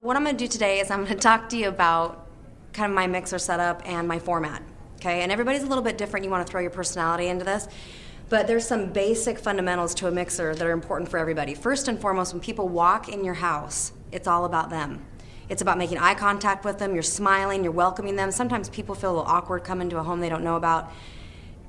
What I'm going to do today is I'm going to talk to you about kind of my mixer setup and my format, okay? And everybody's a little bit different. You want to throw your personality into this, but there's some basic fundamentals to a mixer that are important for everybody. First and foremost, when people walk in your house, it's all about them. It's about making eye contact with them. You're smiling, you're welcoming them. Sometimes people feel a little awkward coming to a home they don't know about,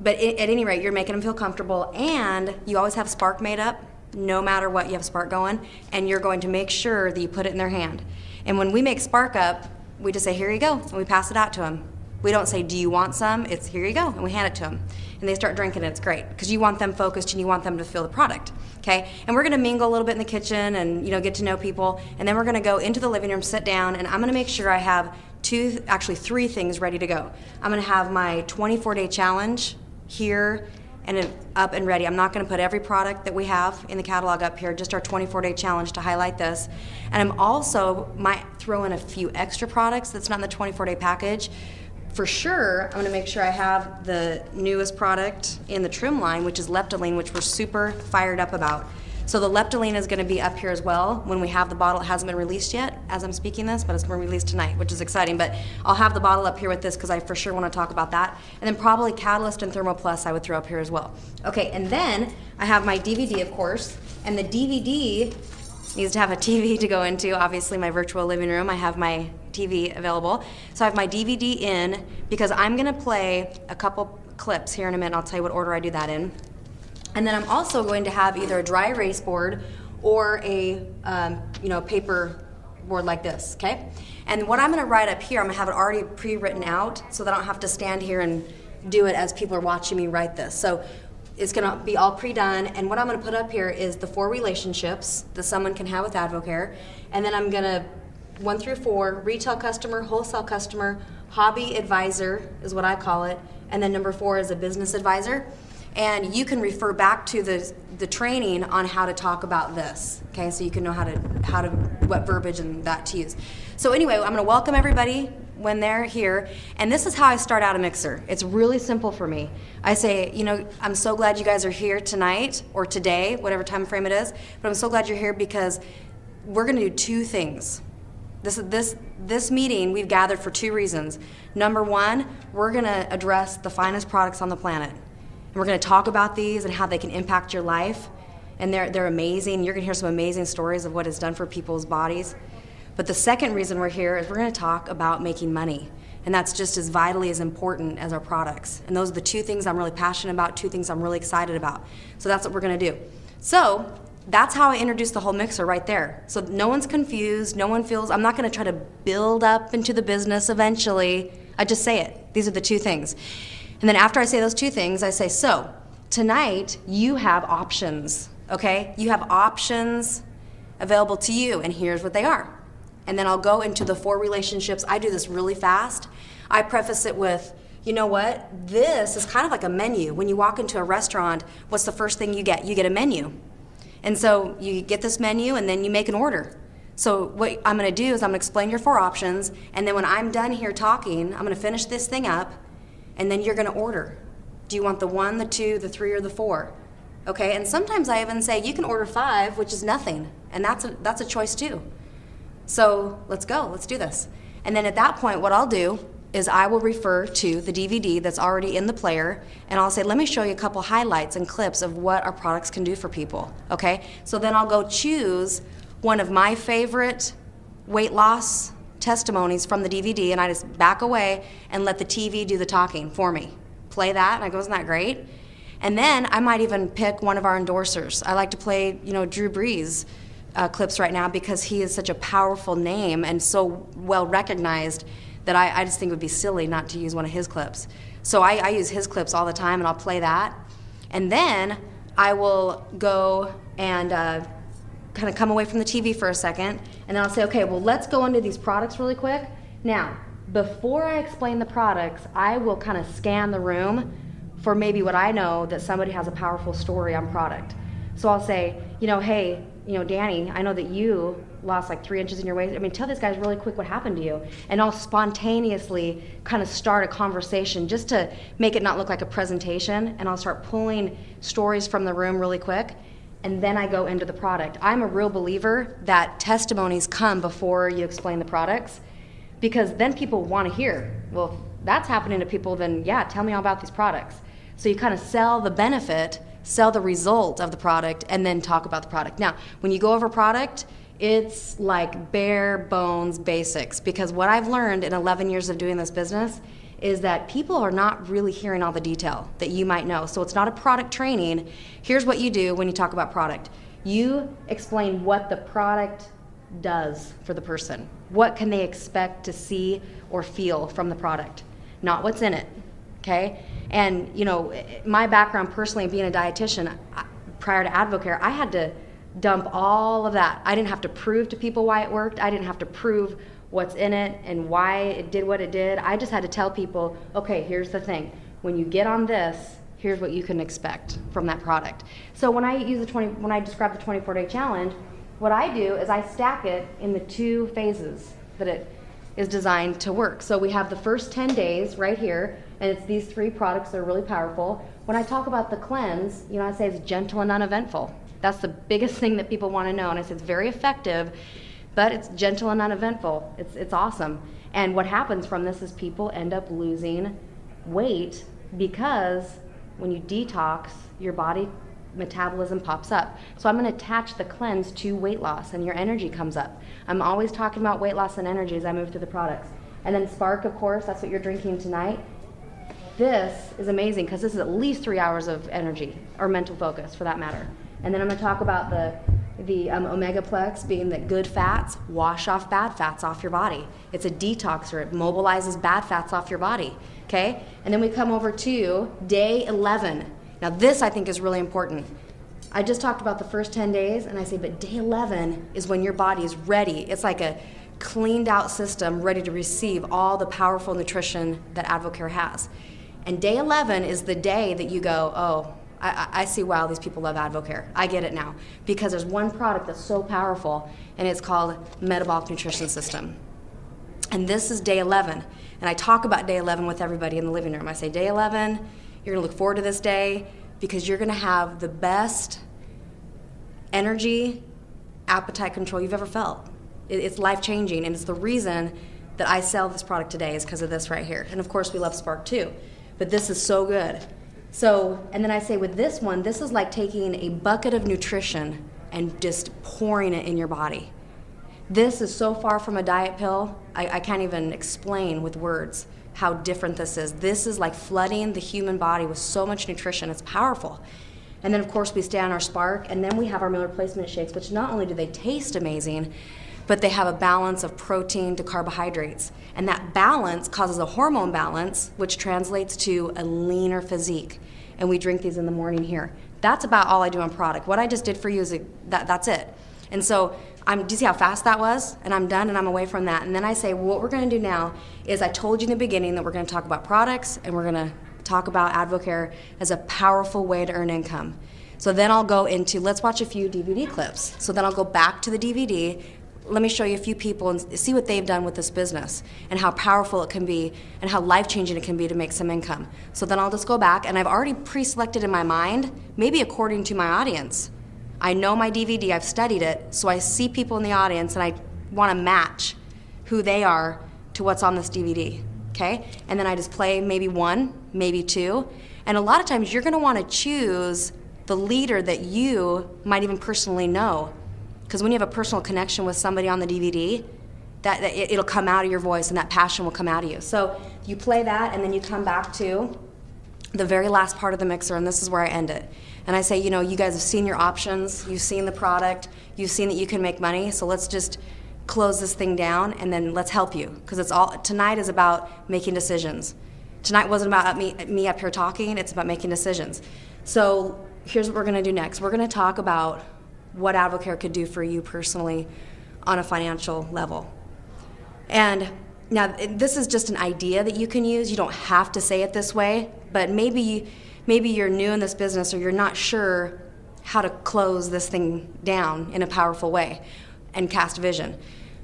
but at any rate, you're making them feel comfortable, and you always have spark made up. No matter what, you have spark going, and you're going to make sure that you put it in their hand. And when we make spark up, we just say, here you go, and we pass it out to them. We don't say, do you want some? It's here you go, and we hand it to them. And they start drinking it. It's great, because you want them focused and you want them to feel the product, okay? And we're gonna mingle a little bit in the kitchen and get to know people, and then we're gonna go into the living room, sit down, and I'm gonna make sure I have three things ready to go. I'm gonna have my 24-day challenge here and up and ready. I'm not going to put every product that we have in the catalog up here, just our 24-day challenge to highlight this. And I'm also might throw in a few extra products that's not in the 24-day package. For sure, I'm going to make sure I have the newest product in the trim line, which is Leptoline, which we're super fired up about. So the Leptoline is going to be up here as well when we have the bottle. It hasn't been released yet as I'm speaking this, but it's going to be released tonight, which is exciting. But I'll have the bottle up here with this because I for sure want to talk about that. And then probably Catalyst and Thermo Plus I would throw up here as well. Okay, and then I have my DVD, of course, and the DVD needs to have a TV to go into. Obviously, my virtual living room, I have my TV available. So I have my DVD in because I'm going to play a couple clips here in a minute. I'll tell you what order I do that in. And then I'm also going to have either a dry erase board or a paper board like this, okay? And what I'm gonna write up here, I'm gonna have it already pre-written out so that I don't have to stand here and do it as people are watching me write this. So it's gonna be all pre-done, and what I'm gonna put up here is the 4 relationships that someone can have with Advocare, and then I'm gonna 1 through 4, retail customer, wholesale customer, hobby advisor is what I call it, and then number 4 is a business advisor. And you can refer back to the training on how to talk about this, okay? So you can know what verbiage and that to use. So anyway, I'm gonna welcome everybody when they're here, and this is how I start out a mixer. It's really simple for me. I say, I'm so glad you guys are here tonight or today, whatever time frame it is, but I'm so glad you're here because we're gonna do 2 things. This meeting we've gathered for 2 reasons. Number 1, we're gonna address the finest products on the planet. And we're going to talk about these and how they can impact your life. And they're amazing. You're going to hear some amazing stories of what it's done for people's bodies. But the second reason we're here is we're going to talk about making money. And that's just as vitally as important as our products. And those are the 2 things I'm really passionate about, 2 things I'm really excited about. So that's what we're going to do. So that's how I introduce the whole mixer right there. So no one's confused, no one feels, I'm not going to try to build up into the business eventually. I just say it. These are the 2 things. And then after I say those 2 things, I say, so tonight you have options, okay? You have options available to you, and here's what they are. And then I'll go into the 4 relationships. I do this really fast. I preface it with, you know what? This is kind of like a menu. When you walk into a restaurant, what's the first thing you get? You get a menu. And so you get this menu, and then you make an order. So what I'm gonna do is I'm gonna explain your 4 options, and then when I'm done here talking, I'm gonna finish this thing up, and then you're going to order. Do you want the 1, the 2, the 3, or the 4? Okay, and sometimes I even say you can order 5, which is nothing, and that's a choice too. So let's go, let's do this. And then at that point, what I'll do is I will refer to the DVD that's already in the player, and I'll say, let me show you a couple highlights and clips of what our products can do for people, okay? So then I'll go choose one of my favorite weight loss testimonies from the DVD, and I just back away and let the TV do the talking for me. Play that, and I go, isn't that great? And then I might even pick one of our endorsers. I like to play, Drew Brees clips right now because he is such a powerful name and so well recognized that I just think it would be silly not to use one of his clips. So I use his clips all the time, and I'll play that. And then I will go and kind of come away from the TV for a second, and then I'll say, okay, well, let's go into these products really quick. Now, before I explain the products, I will kind of scan the room for maybe what I know that somebody has a powerful story on product. So I'll say, hey, Danny, I know that you lost like 3 inches in your waist. Tell these guys really quick what happened to you. And I'll spontaneously kind of start a conversation just to make it not look like a presentation, and I'll start pulling stories from the room really quick. and then I go into the product. I'm a real believer that testimonies come before you explain the products, because then people want to hear, well, if that's happening to people, then yeah, tell me all about these products. So you kind of sell the benefit, sell the result of the product, and then talk about the product. Now, when you go over product, it's like bare bones basics, because what I've learned in 11 years of doing this business is that people are not really hearing all the detail that you might know. So it's not a product training. Here's what you do when you talk about product. You explain what the product does for the person. What can they expect to see or feel from the product, not what's in it, okay? And you know, my background personally being a dietitian, prior to Advocare, I had to dump all of that. I didn't have to prove to people why it worked. I didn't have to prove what's in it and why it did what it did. I just had to tell people, okay, here's the thing. When you get on this, here's what you can expect from that product. So when I describe the 24-day challenge, what I do is I stack it in the 2 phases that it is designed to work. So we have the first 10 days right here, and it's these 3 products that are really powerful. When I talk about the cleanse, you know, I say it's gentle and uneventful. That's the biggest thing that people want to know, and I say it's very effective, but it's gentle and uneventful. It's awesome. And what happens from this is people end up losing weight, because when you detox, your body metabolism pops up. So I'm going to attach the cleanse to weight loss, and your energy comes up. I'm always talking about weight loss and energy as I move through the products. And then Spark, of course, that's what you're drinking tonight. This is amazing, because this is at least 3 hours of energy, or mental focus for that matter. And then I'm going to talk about the Omegaplex, being that good fats wash off bad fats off your body. It's a detoxer. It mobilizes bad fats off your body, okay? And then we come over to day 11. Now this I think is really important. I just talked about the first 10 days, and I say, but day 11 is when your body is ready. It's like a cleaned out system ready to receive all the powerful nutrition that Advocare has. And day 11 is the day that you go, oh, I see, wow, these people love Advocare. I get it now. Because there's one product that's so powerful, and it's called Metabolic Nutrition System. And this is day 11. And I talk about day 11 with everybody in the living room. I say, day 11, you're going to look forward to this day, because you're going to have the best energy, appetite control you've ever felt. It's life-changing, and it's the reason that I sell this product today is because of this right here. And of course, we love Spark too. But this is so good. So, and then I say with this one, this is like taking a bucket of nutrition and just pouring it in your body. This is so far from a diet pill, I can't even explain with words how different this is. This is like flooding the human body with so much nutrition. It's powerful. And then of course we stay on our Spark, and then we have our meal replacement shakes, which not only do they taste amazing, but they have a balance of protein to carbohydrates. And that balance causes a hormone balance, which translates to a leaner physique. And we drink these in the morning here. That's about all I do on product. What I just did for you is that's it. And so, do you see how fast that was? And I'm done and I'm away from that. And then I say, well, what we're gonna do now is, I told you in the beginning that we're gonna talk about products, and we're gonna talk about Advocare as a powerful way to earn income. So then I'll go into, let's watch a few DVD clips. So then I'll go back to the DVD. Let me show you a few people and see what they've done with this business, and how powerful it can be, and how life-changing it can be to make some income. So then I'll just go back, and I've already pre-selected in my mind, maybe according to my audience. I know my DVD, I've studied it, so I see people in the audience, and I want to match who they are to what's on this DVD, okay? And then I just play maybe 1, maybe 2, and a lot of times you're going to want to choose the leader that you might even personally know. Because when you have a personal connection with somebody on the DVD, it'll come out of your voice, and that passion will come out of you. So you play that, and then you come back to the very last part of the mixer, and this is where I end it. And I say, you know, you guys have seen your options, you've seen the product, you've seen that you can make money, so let's just close this thing down, and then let's help you. Because tonight is about making decisions. Tonight wasn't about me up here talking, it's about making decisions. So here's what we're gonna do next. We're gonna talk about what Advocare could do for you personally on a financial level. And now this is just an idea that you can use. You don't have to say it this way, but maybe you're new in this business, or you're not sure how to close this thing down in a powerful way and cast vision.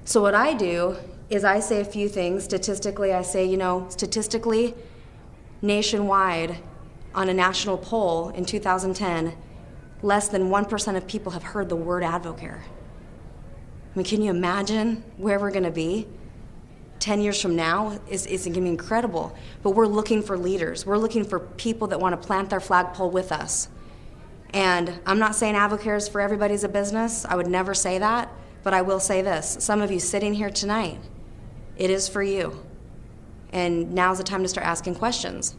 So what I do is I say a few things. Statistically, I say, you know, nationwide, on a national poll in 2010, less than 1% of people have heard the word Advocare. I mean, can you imagine where we're going to be 10 years from now? It's going to be incredible. But we're looking for leaders. We're looking for people that want to plant their flagpole with us. And I'm not saying Advocare is for everybody's a business. I would never say that. But I will say this. Some of you sitting here tonight, it is for you. And now's the time to start asking questions.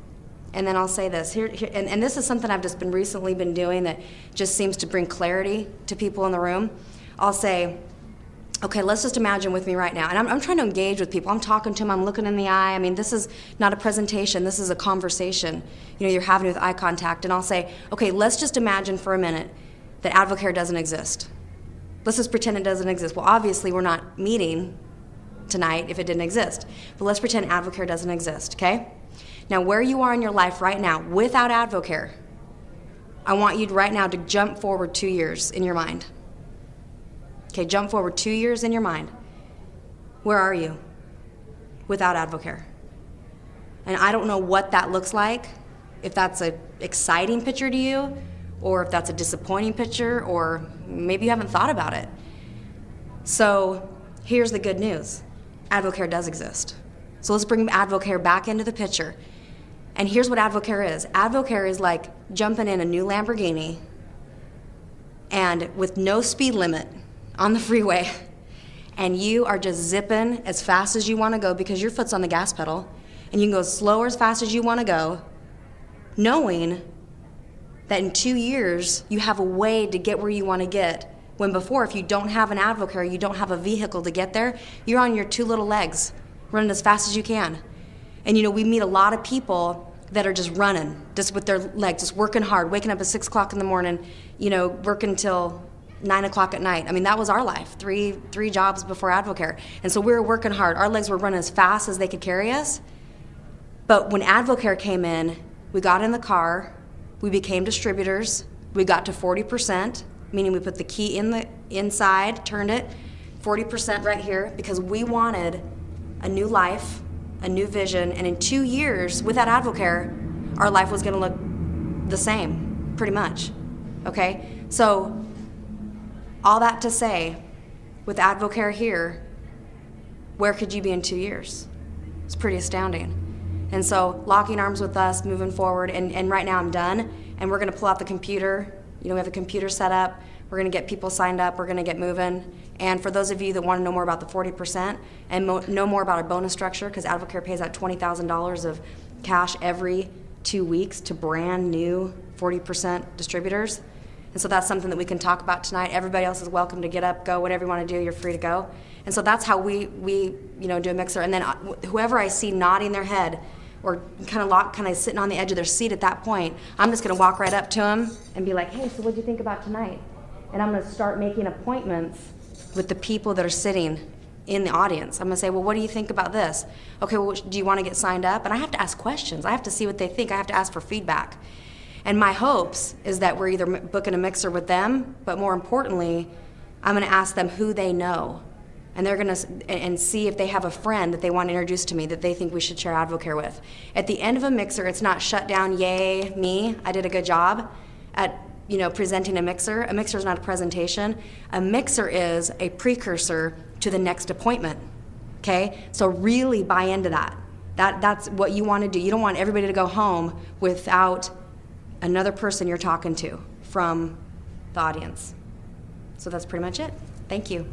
And then I'll say this, and this is something I've just recently been doing that just seems to bring clarity to people in the room. I'll say, okay, let's just imagine with me right now. And I'm trying to engage with people. I'm talking to them, I'm looking in the eye. I mean, this is not a presentation, this is a conversation. You know, you're having with eye contact. And I'll say, okay, let's just imagine for a minute that Advocare doesn't exist. Let's just pretend it doesn't exist. Well, obviously we're not meeting tonight if it didn't exist. But let's pretend Advocare doesn't exist, okay? Now, where you are in your life right now without Advocare, I want you right now to jump forward 2 years in your mind. Okay, jump forward 2 years in your mind. Where are you without Advocare? And I don't know what that looks like, if that's an exciting picture to you, or if that's a disappointing picture, or maybe you haven't thought about it. So here's the good news. Advocare does exist. So let's bring Advocare back into the picture. And here's what Advocare is. Advocare is like jumping in a new Lamborghini and with no speed limit on the freeway, and you are just zipping as fast as you want to go because your foot's on the gas pedal, and you can go slow or as fast as you want to go, knowing that in 2 years you have a way to get where you want to get, when before, if you don't have an Advocare, you don't have a vehicle to get there, you're on your two little legs running as fast as you can. And you know, we meet a lot of people that are just running, just with their legs, just working hard, waking up at 6 o'clock in the morning, you know, working until 9 o'clock at night. I mean, that was our life, three jobs before Advocare. And so we were working hard. Our legs were running as fast as they could carry us. But when Advocare came in, we got in the car, we became distributors, we got to 40%, meaning we put the key in the inside, turned it, 40% right here, because we wanted a new life, a new vision, and in 2 years, with that Advocare, our life was gonna look the same, pretty much, okay? So, all that to say, with Advocare here, where could you be in 2 years? It's pretty astounding. And so, locking arms with us, moving forward, and right now I'm done, and we're gonna pull out the computer. You know, we have the computer set up, we're gonna get people signed up, we're gonna get moving. And for those of you that wanna know more about the 40% and know more about our bonus structure, because Advocare pays out $20,000 of cash every 2 weeks to brand new 40% distributors. And so that's something that we can talk about tonight. Everybody else is welcome to get up, go, whatever you wanna do, you're free to go. And so that's how we you know, do a mixer. And then whoever I see nodding their head or kind of sitting on the edge of their seat at that point, I'm just gonna walk right up to them and be like, hey, so what'd you think about tonight? And I'm gonna start making appointments with the people that are sitting in the audience. I'm gonna say, well, what do you think about this? Okay, well, do you wanna get signed up? And I have to ask questions. I have to see what they think. I have to ask for feedback. And my hopes is that we're either booking a mixer with them, but more importantly, I'm gonna ask them who they know. And they're gonna and see if they have a friend that they want to introduce to me that they think we should share Advocare with. At the end of a mixer, it's not shut down, yay, me, I did a good job at presenting a mixer. A mixer is not a presentation. A mixer is a precursor to the next appointment, okay? So really buy into that. That's what you want to do. You don't want everybody to go home without another person you're talking to from the audience. So that's pretty much it. Thank you.